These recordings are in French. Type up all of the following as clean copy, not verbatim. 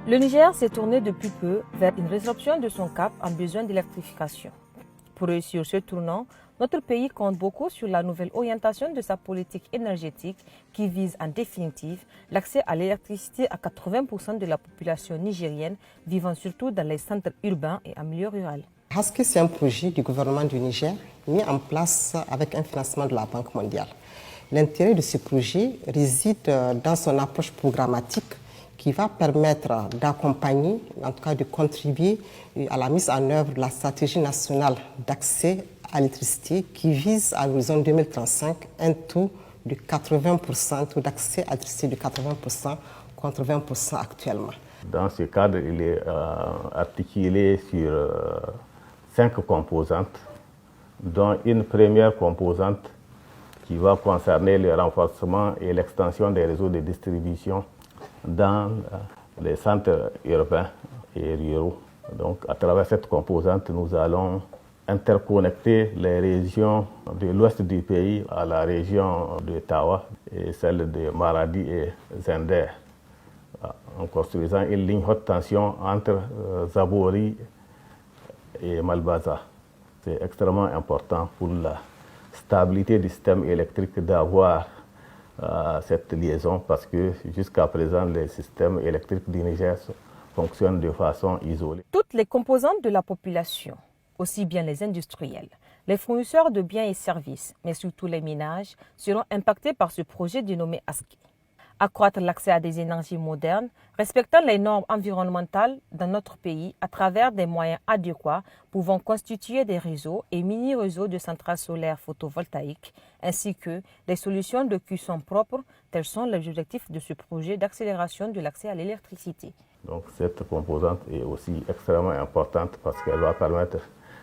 Le Niger s'est tourné depuis peu vers une résolution de son cap en besoin d'électrification. Pour réussir ce tournant, notre pays compte beaucoup sur la nouvelle orientation de sa politique énergétique qui vise en définitive l'accès à l'électricité à 80% de la population nigérienne vivant surtout dans les centres urbains et en milieu rural. HASKE, c'est un projet du gouvernement du Niger mis en place avec un financement de la Banque mondiale. L'intérêt de ce projet réside dans son approche programmatique qui va permettre d'accompagner, en tout cas de contribuer à la mise en œuvre de la stratégie nationale d'accès à l'électricité qui vise à l'horizon 2035 un taux de 80%, taux d'accès à l'électricité de 80% contre 20% actuellement. Dans ce cadre, il est articulé sur 5 composantes, dont une première composante qui va concerner le renforcement et l'extension des réseaux de distribution dans les centres urbains et ruraux. Donc, à travers cette composante, nous allons interconnecter les régions de l'ouest du pays à la région de Tawa et celle de Maradi et Zender, en construisant une ligne haute tension entre Zabori et Malbaza. C'est extrêmement important pour la stabilité du système électrique d'avoir cette liaison parce que jusqu'à présent, les systèmes électriques du Niger fonctionnent de façon isolée. Toutes les composantes de la population, aussi bien les industriels, les fournisseurs de biens et services, mais surtout les ménages, seront impactés par ce projet dénommé HASKE. Accroître l'accès à des énergies modernes, respectant les normes environnementales dans notre pays à travers des moyens adéquats pouvant constituer des réseaux et mini-réseaux de centrales solaires photovoltaïques, ainsi que des solutions de cuisson propres, tels sont les objectifs de ce projet d'accélération de l'accès à l'électricité. Donc cette composante est aussi extrêmement importante parce qu'elle va permettre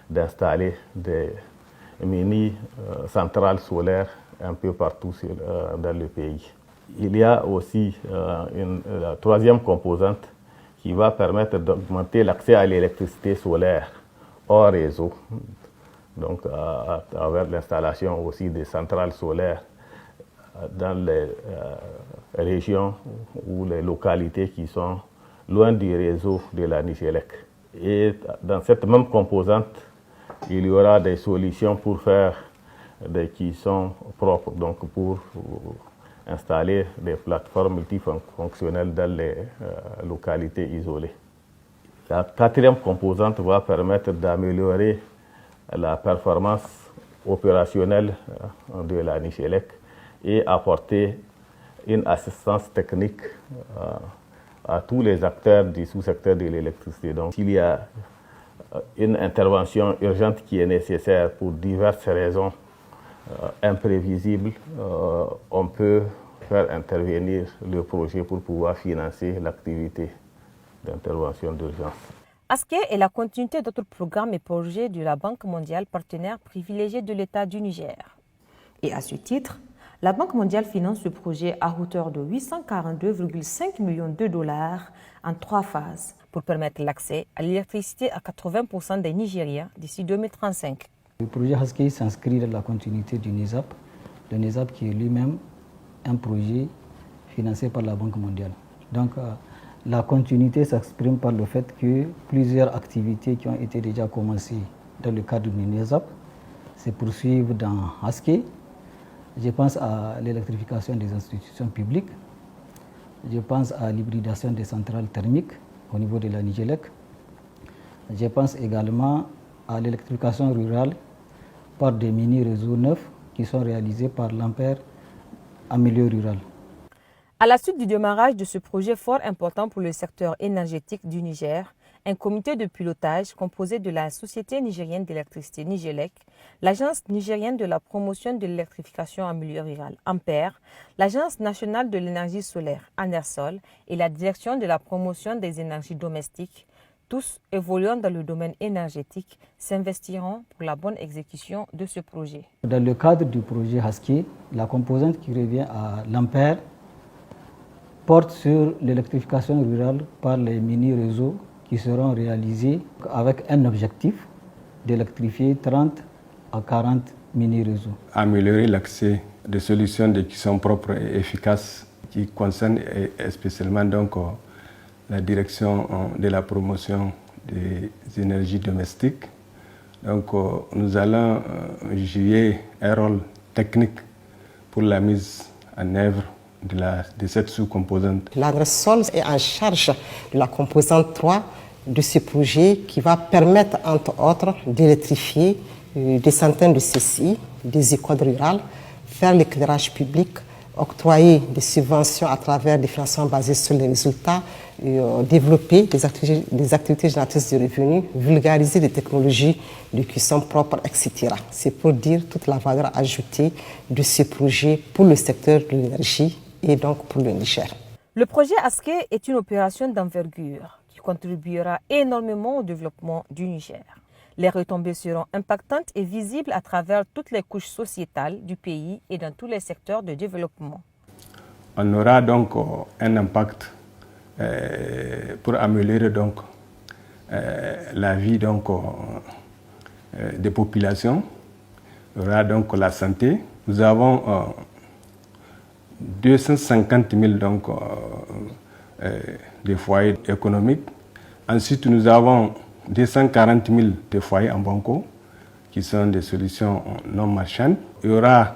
d'installer des mini-centrales solaires un peu partout dans le pays. Il y a aussi la troisième composante qui va permettre d'augmenter l'accès à l'électricité solaire hors réseau, donc à travers l'installation aussi des centrales solaires dans les régions ou les localités qui sont loin du réseau de la Nigélec. Et dans cette même composante, il y aura des solutions pour faire des cuissons propres, donc pour installer des plateformes multifonctionnelles dans les localités isolées. La quatrième composante va permettre d'améliorer la performance opérationnelle de la Nigélec et apporter une assistance technique à tous les acteurs du sous-secteur de l'électricité. Donc, s'il y a une intervention urgente qui est nécessaire pour diverses raisons imprévisibles, on peut faire intervenir le projet pour pouvoir financer l'activité d'intervention d'urgence. HASKE est la continuité d'autres programmes et projets de la Banque mondiale, partenaire privilégié de l'État du Niger. Et à ce titre, la Banque mondiale finance ce projet à hauteur de 842,5 millions de dollars en 3 phases pour permettre l'accès à l'électricité à 80% des Nigériens d'ici 2035. Le projet HASKE s'inscrit dans la continuité du NESAP, le NESAP qui est lui-même un projet financé par la Banque mondiale. Donc la continuité s'exprime par le fait que plusieurs activités qui ont été déjà commencées dans le cadre du NESAP se poursuivent dans HASKE. Je pense à l'électrification des institutions publiques, je pense à l'hybridation des centrales thermiques au niveau de la Nigélec, je pense également à l'électrification rurale par des mini-réseaux neufs qui sont réalisés par l'Ampère en milieu rural. À la suite du démarrage de ce projet fort important pour le secteur énergétique du Niger, un comité de pilotage composé de la Société nigérienne d'électricité Nigélec, l'Agence nigérienne de la promotion de l'électrification en milieu rural, Ampère, l'Agence nationale de l'énergie solaire, ANERSOL, et la Direction de la promotion des énergies domestiques, tous évoluant dans le domaine énergétique, s'investiront pour la bonne exécution de ce projet. Dans le cadre du projet HASKE, la composante qui revient à l'Ampère porte sur l'électrification rurale par les mini-réseaux qui seront réalisés avec un objectif d'électrifier 30 à 40 mini-réseaux. Améliorer l'accès des solutions qui sont propres et efficaces qui concernent spécialement donc la direction de la promotion des énergies domestiques. Donc nous allons jouer un rôle technique pour la mise en œuvre de cette sous-composante. L'Agresol est en charge de la composante 3 de ce projet qui va permettre, entre autres, d'électrifier des centaines de CCI, des écoles rurales, faire l'éclairage public, octroyer des subventions à travers des financements basés sur les résultats, développer des activités génératrices de revenus, vulgariser les technologies de cuisson propres, etc. C'est pour dire toute la valeur ajoutée de ce projet pour le secteur de l'énergie et donc pour le Niger. Le projet ASKE est une opération d'envergure qui contribuera énormément au développement du Niger. Les retombées seront impactantes et visibles à travers toutes les couches sociétales du pays et dans tous les secteurs de développement. On aura donc un impact pour améliorer donc, la vie donc, des populations. Il y aura donc la santé. Nous avons 250 000 donc, des foyers économiques. Ensuite, nous avons 240 000 de foyers en banco, qui sont des solutions non marchandes. Il y aura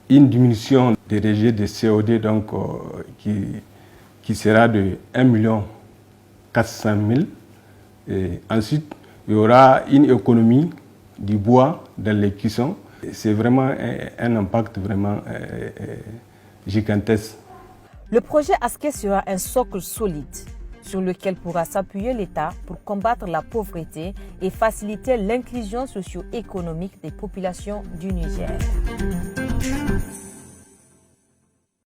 une diminution des rejets de CO2 donc, qui sera de 1 400 000. Et ensuite, il y aura une économie du bois dans les cuissons. C'est vraiment un impact vraiment gigantesque. Le projet ASKE sera un socle solide sur lequel pourra s'appuyer l'État pour combattre la pauvreté et faciliter l'inclusion socio-économique des populations du Niger.